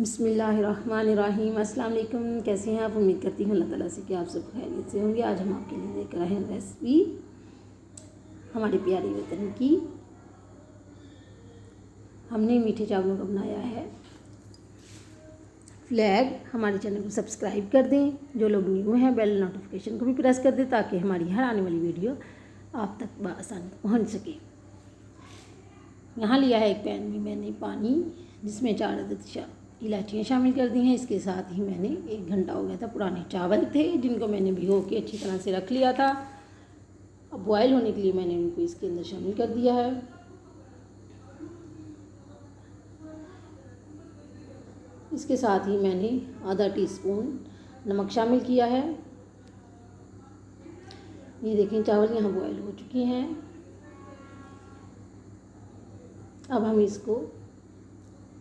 बिस्मिल्लाहिर्रहमानिर्रहीम। अस्सलाम वालेकुम। कैसे हैं आप? उम्मीद करती हूँ अल्लाह ताला से कि आप सब खैरियत से होंगे। आज हम आपके लिए लेकर आए हैं रेसिपी हमारे प्यारे वतन की। हमने मीठे चावलों का बनाया है फ्लैग। हमारे चैनल को सब्सक्राइब कर दें। जो लोग न्यू हैं बेल नोटिफिकेशन को भी प्रेस कर दें ताकि हमारी हर आने वाली वीडियो आप तक बआसानी पहुँच सके। यहाँ लिया है एक पैन में मैंने पानी, जिसमें 4 अदद इलायचियाँ शामिल कर दी हैं। इसके साथ ही मैंने 1 घंटा हो गया था पुराने चावल थे जिनको मैंने भिगो के अच्छी तरह से रख लिया था। अब बॉयल होने के लिए मैंने उनको इसके अंदर शामिल कर दिया है। इसके साथ ही मैंने आधा टीस्पून नमक शामिल किया है। ये देखें चावल यहाँ बॉयल हो चुके हैं। अब हम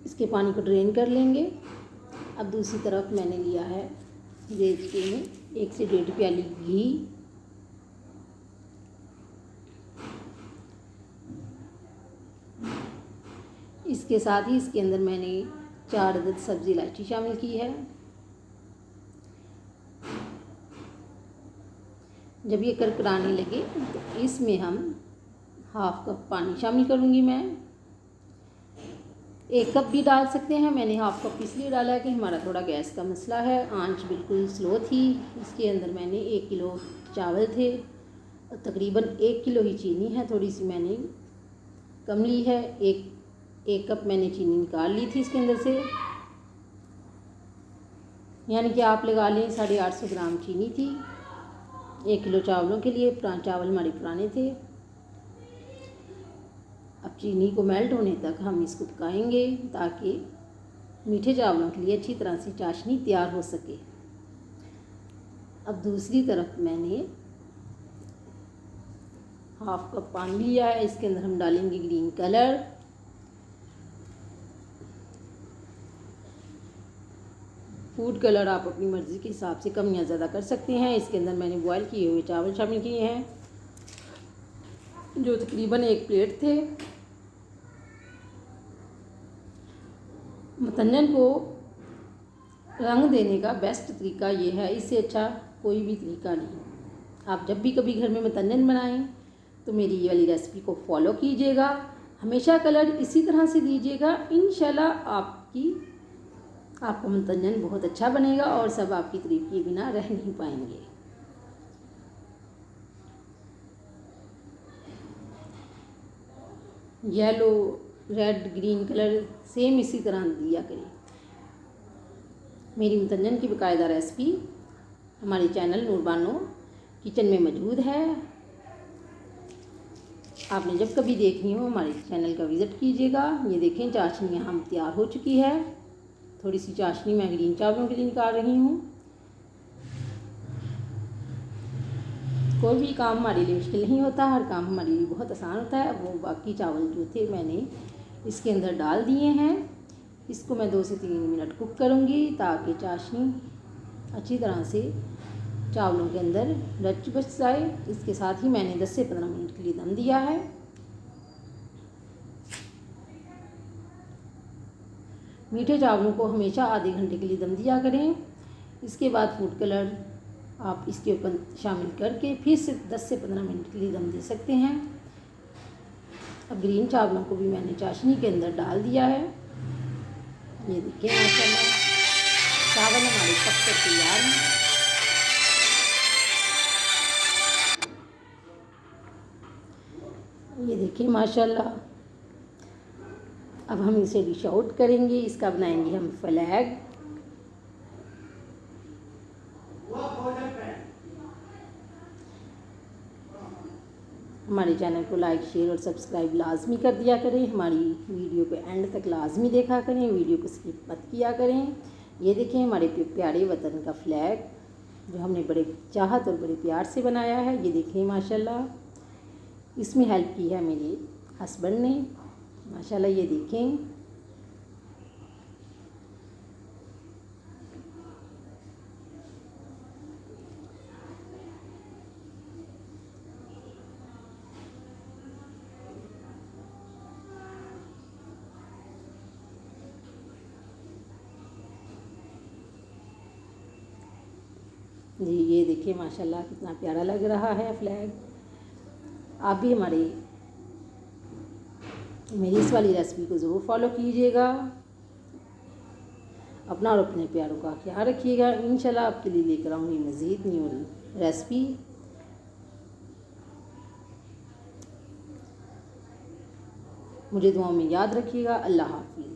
इसके पानी को ड्रेन कर लेंगे। अब दूसरी तरफ मैंने लिया है देचके में 1 से 1.5 प्याली घी, इसके साथ ही इसके अंदर मैंने 4 अदद सब्ज़ी इलायची शामिल की है। जब ये करकराने लगे तो इसमें हम 1/2 कप पानी शामिल करूँगी। मैं 1 कप भी डाल सकते हैं। मैंने 1/2 कप इसलिए डाला है कि हमारा थोड़ा गैस का मसला है, आंच बिल्कुल स्लो थी। इसके अंदर मैंने 1 किलो चावल थे और तकरीबन 1 किलो ही चीनी है। थोड़ी सी मैंने कम ली है। एक कप मैंने चीनी निकाल ली थी इसके अंदर से, यानी कि आप लगा लें 850 ग्राम चीनी थी 1 किलो चावलों के लिए। चावल हमारे पुराने थे। अब चीनी को मेल्ट होने तक हम इसको पकाएंगे ताकि मीठे चावलों के लिए अच्छी तरह से चाशनी तैयार हो सके। अब दूसरी तरफ मैंने 1/2 कप पानी लिया है। इसके अंदर हम डालेंगे ग्रीन कलर। फूड कलर आप अपनी मर्ज़ी के हिसाब से कम या ज़्यादा कर सकते हैं। इसके अंदर मैंने बॉयल किए हुए चावल शामिल किए हैं जो तकरीबन 1 प्लेट थे। मतन्जन को रंग देने का बेस्ट तरीका ये है, इससे अच्छा कोई भी तरीका नहीं। आप जब भी कभी घर में मतन्जन बनाएं तो मेरी ये वाली रेसिपी को फॉलो कीजिएगा। हमेशा कलर इसी तरह से दीजिएगा। इंशाल्लाह आपका मतन्जन बहुत अच्छा बनेगा और सब आपकी तारीफ किए बिना रह नहीं पाएंगे। Yellow, red, green colour same इसी तरह दिया करें। मेरी मतन्जन की बाकायदा रेसिपी हमारे चैनल नूरबानो किचन में मौजूद है। आपने जब कभी देखनी हो हमारे चैनल का विज़िट कीजिएगा। ये देखें चाशनी यहाँ तैयार हो चुकी है। थोड़ी सी चाशनी मैं ग्रीन चावलों के लिए निकाल रही हूँ। कोई भी काम हमारे लिए मुश्किल नहीं होता, हर काम हमारे लिए बहुत आसान होता है। अब वो बाकी चावल जो थे मैंने इसके अंदर डाल दिए हैं। इसको मैं 2 से 3 मिनट कुक करूँगी ताकि चाशनी अच्छी तरह से चावलों के अंदर रच बच जाए। इसके साथ ही मैंने 10 से 15 मिनट के लिए दम दिया है। मीठे चावलों को हमेशा आधे घंटे के लिए दम दिया करें। इसके बाद फूड कलर आप इसके ऊपर शामिल करके फिर से 10 से 15 मिनट के लिए दम दे सकते हैं। अब ग्रीन चावलों को भी मैंने चाशनी के अंदर डाल दिया है। ये देखिए माशाल्लाह चावल हमारे पक कर तैयार हैं। ये देखिए माशाल्लाह। अब हम इसे डिश आउट करेंगे। इसका बनाएंगे हम फ्लैग। हमारे चैनल को लाइक, शेयर और सब्सक्राइब लाजमी कर दिया करें। हमारी वीडियो को एंड तक लाजमी देखा करें, वीडियो को स्किप मत किया करें। ये देखें हमारे प्यारे वतन का फ्लैग जो हमने बड़े चाहत और बड़े प्यार से बनाया है। ये देखें माशाल्लाह। इसमें हेल्प की है मेरे हस्बैंड ने माशाल्लाह। ये देखें जी ये देखिए माशाल्लाह कितना प्यारा लग रहा है फ्लैग। आप भी मेरी इस वाली रेसिपी को ज़रूर फॉलो कीजिएगा। अपना और अपने प्यारों का ख्याल रखिएगा। इंशाल्लाह आपके लिए लेकर आऊँगी मज़ीद न्यू रेसिपी। मुझे दुआओं में याद रखिएगा। अल्लाह हाफ़िज़।